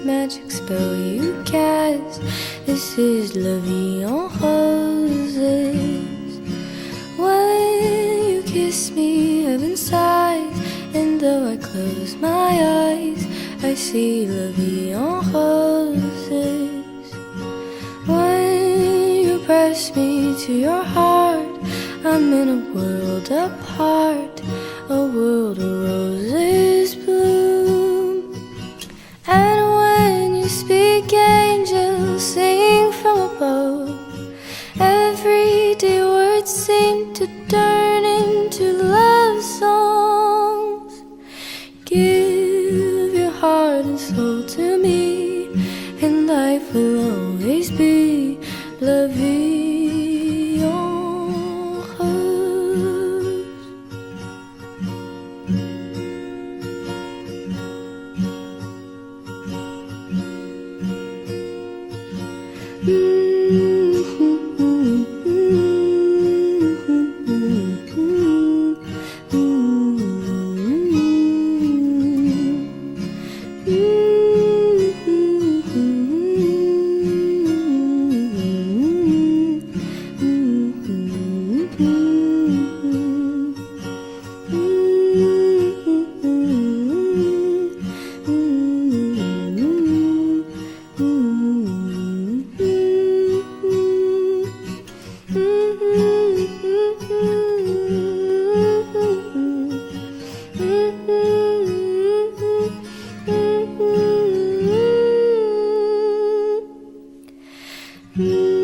magic spell you cast. This is La Vie en Roses. When you kiss me, heaven sighs, and though I close my eyes, I see La Vie en Roses. When you press me to your heart, I'm in a world apart, a world of roses bloom. And when you speak, angels sing from above. Everyday words seem to turn into love songs. Give your heart and soul to me, and life will always be La Vie en Rose. Mm-hmm.